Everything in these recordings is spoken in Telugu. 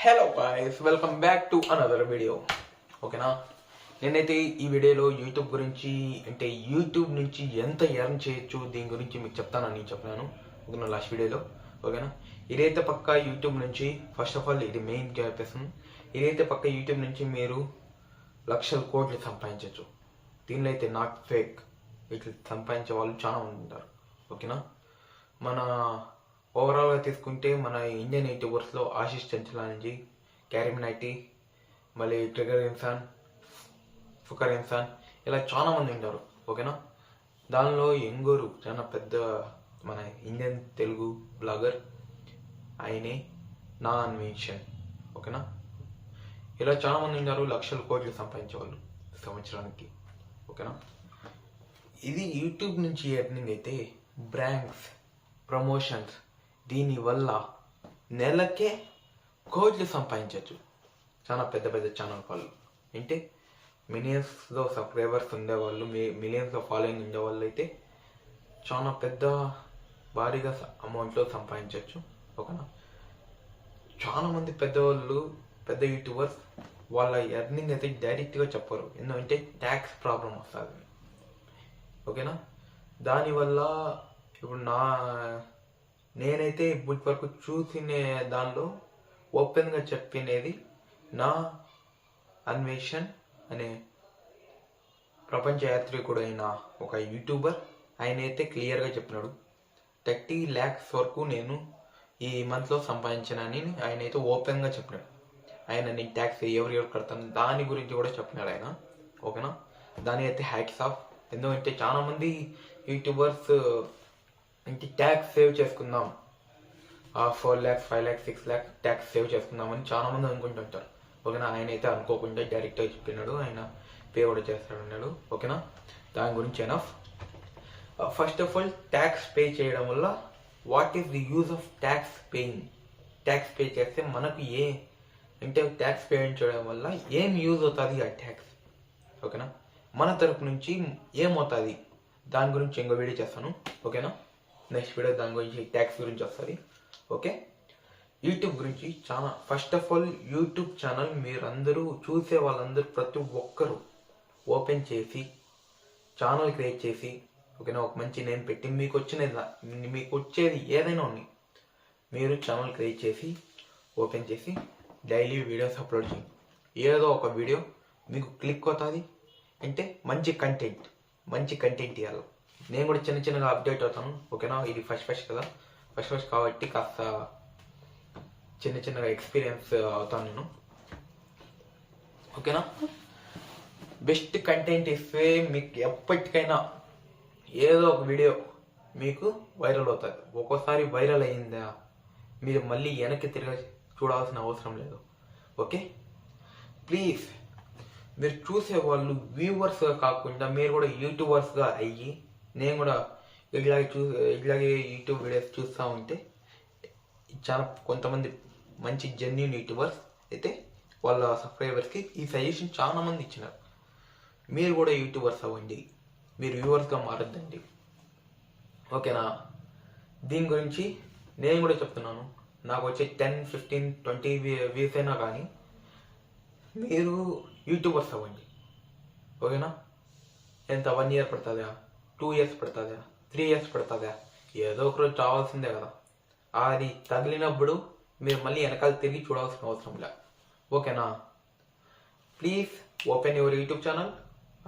Hello guys, welcome back to another video. ఓకేనా, నేనైతే ఈ వీడియోలో యూట్యూబ్ గురించి అంటే యూట్యూబ్ నుంచి ఎంత ఎర్న్ చేయొచ్చు దీని గురించి మీకు చెప్తానని చెప్పినాను ఓకేనా లాస్ట్ వీడియోలో. ఓకేనా, ఇదైతే పక్క యూట్యూబ్ నుంచి ఫస్ట్ ఆఫ్ ఆల్ ఇది మెయిన్ చెప్పేస్తాను. ఇదైతే పక్క యూట్యూబ్ నుంచి మీరు లక్షల కోట్లు సంపాదించవచ్చు. దీనిలో అయితే నాట్ ఫేక్, ఇట్లా సంపాదించే వాళ్ళు చాలా మంది ఉంటారు. ఓకేనా, మన ఓవరాల్గా తీసుకుంటే మన ఇండియన్ యూట్యూబర్స్లో ఆశిష్ చంచలాంజీ, క్యారిమినైటీ, మళ్ళీ ట్రిగర్ ఇన్సాన్, ఫుకర్ ఇన్సాన్, ఇలా చాలా మంది ఉంటారు. ఓకేనా, దానిలో ఎంగూరు చాలా పెద్ద మన ఇండియన్ తెలుగు బ్లాగర్, ఆయనే నా అన్వేషణ్. ఓకేనా, ఇలా చాలా మంది ఉన్నారు లక్షల కోట్లు సంపాదించే వాళ్ళు సంవత్సరానికి. ఓకేనా, ఇది యూట్యూబ్ నుంచి ఎర్నింగ్ అయితే బ్రాండ్స్, ప్రమోషన్స్, దీనివల్ల నెలకే కోట్లు సంపాదించవచ్చు. చాలా పెద్ద పెద్ద ఛానల్ వాళ్ళు అంటే మిలియన్స్లో సబ్స్క్రైబర్స్ ఉండేవాళ్ళు, మిలియన్స్లో ఫాలోయింగ్ ఉండేవాళ్ళు అయితే చాలా పెద్ద భారీగా అమౌంట్లో సంపాదించవచ్చు. ఓకేనా, చాలా మంది పెద్దవాళ్ళు పెద్ద యూట్యూబర్స్ వాళ్ళ ఎర్నింగ్ అయితే డైరెక్ట్గా చెప్పరు, ఎందుకంటే ట్యాక్స్ ప్రాబ్లం వస్తుంది. ఓకేనా, దానివల్ల ఇప్పుడు నేనైతే ఇప్పటి వరకు చూసిన దానిలో ఓపెన్గా చెప్పినది నా అన్వేషణ్ అనే ప్రపంచ యాత్రికుడైన ఒక యూట్యూబర్. ఆయన అయితే క్లియర్గా చెప్పినాడు 30 lakhs వరకు నేను ఈ మంత్లో సంపాదించానని ఆయన అయితే ఓపెన్గా చెప్పినాడు. ఆయన నేను ట్యాక్స్ ఎవరు కడతాను దాని గురించి కూడా చెప్పినాడు ఆయన. ఓకేనా, దాని అయితే హ్యాట్స్ ఆఫ్. ఎందుకంటే చాలా మంది యూట్యూబర్స్ అంటే ట్యాక్స్ సేవ్ చేసుకుందాం, 4 lakhs, 5 lakhs, 6 lakhs tax save చేసుకుందామని చాలా మంది అనుకుంటుంటారు. ఓకేనా, ఆయన అయితే అనుకోకుండా డైరెక్ట్గా చెప్పినాడు, ఆయన పే కూడా చేస్తాడన్నాడు. ఓకేనా, దాని గురించి enough. First of all tax pay చేయడం వల్ల what is the use of tax paying? Tax pay చేస్తే మనకు అంటే ట్యాక్స్ పే చేయడం వల్ల ఏం యూజ్ అవుతుంది ఆ ట్యాక్స్? ఓకేనా, మన తరపు నుంచి ఏమవుతుంది దాని గురించి ఇంకో వీడియో చేస్తాను. ఓకేనా, నెక్స్ట్ వీడియో దాని గురించి ట్యాక్స్ గురించి వస్తుంది. ఓకే, యూట్యూబ్ గురించి చాలా first of all YouTube channel మీరందరూ చూసే వాళ్ళందరూ ప్రతి ఒక్కరూ ఓపెన్ చేసి ఛానల్ క్రియేట్ చేసి ఓకేనా ఒక మంచి నేమ్ పెట్టి మీకు వచ్చేది ఏదైనా ఉన్నాయి మీరు ఛానల్ క్రియేట్ చేసి ఓపెన్ చేసి డైలీ వీడియోస్ అప్లోడ్ చేయండి. ఏదో ఒక వీడియో మీకు క్లిక్ అవుతుంది అంటే మంచి కంటెంట్ ఇవ్వాలి. నేను కూడా చిన్నగా అప్డేట్ అవుతాను. ఓకేనా, ఇది ఫస్ట్ కదా, ఫస్ట్ కాబట్టి కాస్త చిన్నగా ఎక్స్పీరియన్స్ అవుతాను నేను. ఓకేనా, బెస్ట్ కంటెంట్ ఇస్తే మీకు ఎప్పటికైనా ఏదో ఒక వీడియో మీకు వైరల్ అవుతుంది. ఒక్కోసారి వైరల్ అయిందా మీరు మళ్ళీ వెనక్కి తిరిగి చూడాల్సిన అవసరం లేదు. ఓకే, ప్లీజ్ మీరు చూసే వాళ్ళు వ్యూవర్స్గా కాకుండా మీరు కూడా యూట్యూబర్స్గా అయ్యి నేను కూడా ఇట్లాగే యూట్యూబ్ వీడియోస్ చూస్తూ ఉంటే చాలా కొంతమంది మంచి జెన్యూన్ యూట్యూబర్స్ అయితే వాళ్ళ సబ్స్క్రైబర్స్కి ఈ సజెషన్ చాలా మంది ఇచ్చినారు. మీరు కూడా యూట్యూబర్స్ అవ్వండి, మీరు వ్యూవర్స్గా మారద్దండి. ఓకేనా, దీని గురించి నేను కూడా చెప్తున్నాను. నాకు వచ్చే 10, 15, 20 వ్యూస్ అయినా కానీ మీరు యూట్యూబర్స్ అవ్వండి. ఓకేనా, ఎంత 1 year పడుతుందా, 2 years పడుతుందా, 3 years పడుతుందా, ఏదో ఒక రోజు చావాల్సిందే కదా. అది తగిలినప్పుడు మీరు మళ్ళీ వెనకాల తిరిగి చూడాల్సిన అవసరం లే. ఓకేనా, please open your YouTube channel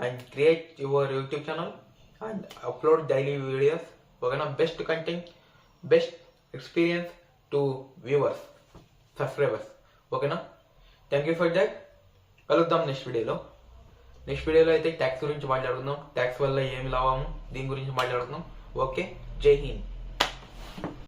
and create your YouTube channel and upload daily videos. ఓకేనా, best content, best experience to viewers, subscribers. ఓకేనా, థ్యాంక్ యూ ఫర్ దట్. కలుద్దాం నెక్స్ట్ వీడియోలో అయితే ట్యాక్స్ గురించి మాట్లాడుకుందాం. ట్యాక్స్ వల్ల ఏమి లాభము దీని గురించి మాట్లాడుకుందాం. ఓకే, జై హింద్.